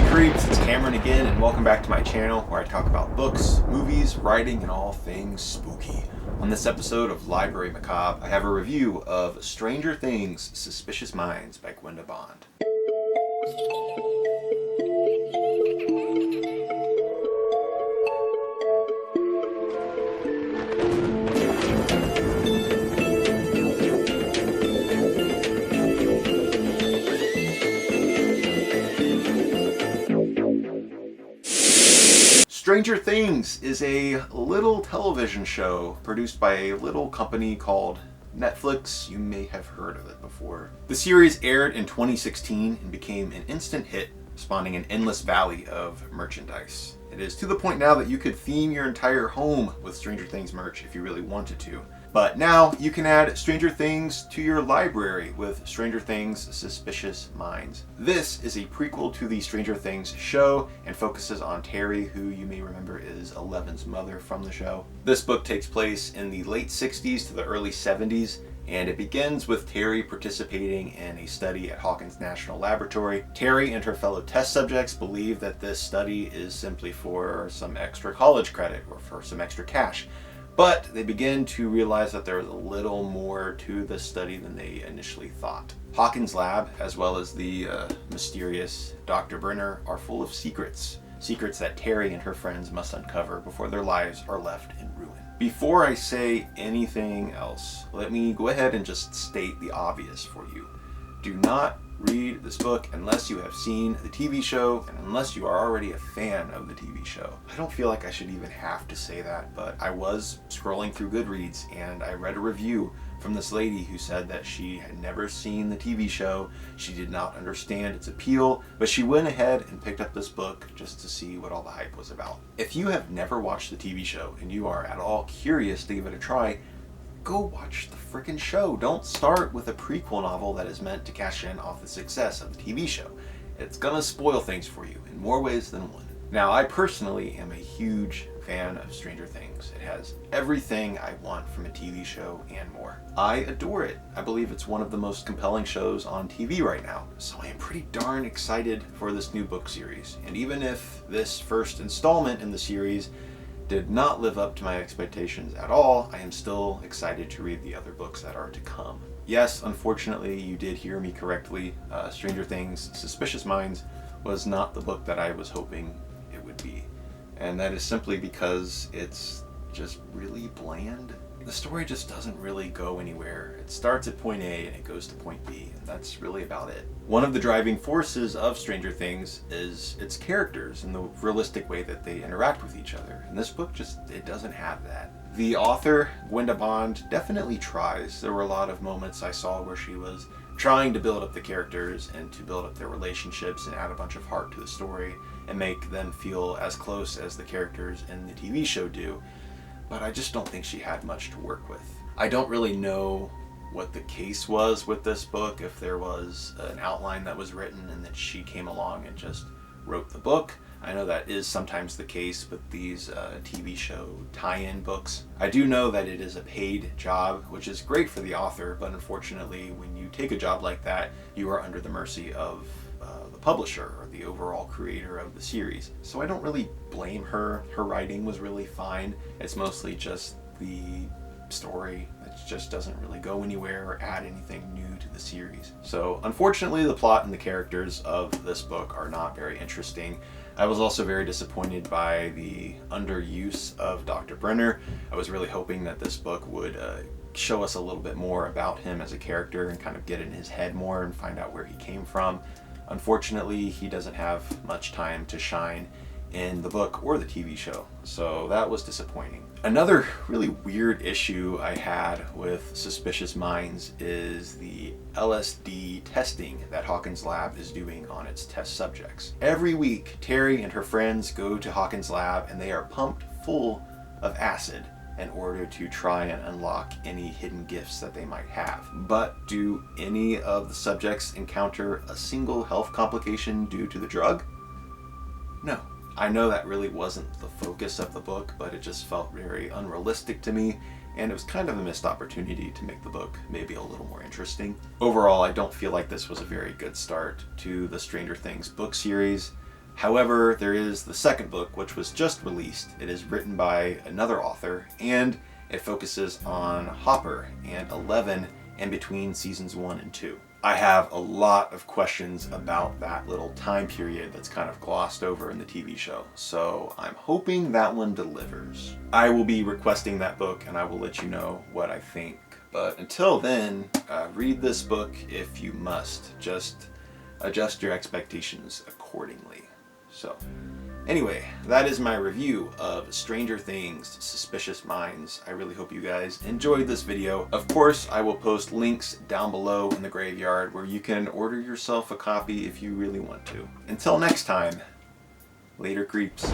creeps, it's Cameron again, and welcome back to my channel where I talk about books, movies, writing, and all things spooky. On this episode of Library Macabre, I have a review of Stranger Things, Suspicious Minds by Gwenda Bond. Stranger Things is a little television show produced by a little company called Netflix. You may have heard of it before. The series aired in 2016 and became an instant hit, spawning an endless valley of merchandise. It is to the point now that you could theme your entire home with Stranger Things merch if you really wanted to. But now you can add Stranger Things to your library with Stranger Things Suspicious Minds. This is a prequel to the Stranger Things show and focuses on Terry, who you may remember is Eleven's mother from the show. This book takes place in the late 60s to the early 70s, and it begins with Terry participating in a study at Hawkins National Laboratory. Terry and her fellow test subjects believe that this study is simply for some extra college credit or for some extra cash. But they begin to realize that there is a little more to this study than they initially thought. Hawkins' lab, as well as the mysterious Dr. Brenner, are full of secrets. Secrets that Terry and her friends must uncover before their lives are left in ruin. Before I say anything else, let me go ahead and just state the obvious for you. Do not read this book unless you have seen the TV show and unless you are already a fan of the TV show. I don't feel like I should even have to say that, but I was scrolling through Goodreads and I read a review from this lady who said that she had never seen the TV show, she did not understand its appeal, but she went ahead and picked up this book just to see what all the hype was about. If you have never watched the TV show and you are at all curious to give it a try, go watch the frickin' show. Don't start with a prequel novel that is meant to cash in off the success of the TV show. It's gonna spoil things for you in more ways than one. Now, I personally am a huge fan of Stranger Things. It has everything I want from a TV show and more. I adore it. I believe it's one of the most compelling shows on TV right now. So I am pretty darn excited for this new book series. And even if this first installment in the series did not live up to my expectations at all, I am still excited to read the other books that are to come. Yes, unfortunately, you did hear me correctly. Stranger Things Suspicious Minds was not the book that I was hoping it would be. And that is simply because it's just really bland. The story just doesn't really go anywhere. It starts at point A and it goes to point B, and that's really about it. One of the driving forces of Stranger Things is its characters and the realistic way that they interact with each other. And this book it doesn't have that. The author, Gwenda Bond, definitely tries. There were a lot of moments I saw where she was trying to build up the characters and to build up their relationships and add a bunch of heart to the story and make them feel as close as the characters in the TV show do. But I just don't think she had much to work with. I don't really know what the case was with this book, if there was an outline that was written and that she came along and just wrote the book. I know that is sometimes the case with these TV show tie-in books. I do know that it is a paid job, which is great for the author, but unfortunately when you take a job like that, you are under the mercy of the publisher or the overall creator of the series. So I don't really blame her. Her writing was really fine. It's mostly just the story that just doesn't really go anywhere or add anything new to the series. So unfortunately, the plot and the characters of this book are not very interesting. I was also very disappointed by the underuse of Dr. Brenner. I was really hoping that this book would show us a little bit more about him as a character and kind of get in his head more and find out where he came from. Unfortunately, he doesn't have much time to shine in the book or the TV show, so that was disappointing. Another really weird issue I had with Suspicious Minds is the LSD testing that Hawkins' lab is doing on its test subjects. Every week, Terry and her friends go to Hawkins' lab and they are pumped full of acid in order to try and unlock any hidden gifts that they might have. But do any of the subjects encounter a single health complication due to the drug? No. I know that really wasn't the focus of the book, but it just felt very unrealistic to me, and it was kind of a missed opportunity to make the book maybe a little more interesting. Overall, I don't feel like this was a very good start to the Stranger Things book series. However, there is the second book, which was just released. It is written by another author, and it focuses on Hopper and 11 in between seasons 1 and 2. I have a lot of questions about that little time period that's kind of glossed over in the TV show, so I'm hoping that one delivers. I will be requesting that book and I will let you know what I think. But until then, read this book if you must. Just adjust your expectations accordingly. So, anyway, that is my review of Stranger Things Suspicious Minds. I really hope you guys enjoyed this video. Of course, I will post links down below in the graveyard where you can order yourself a copy if you really want to. Until next time, later creeps.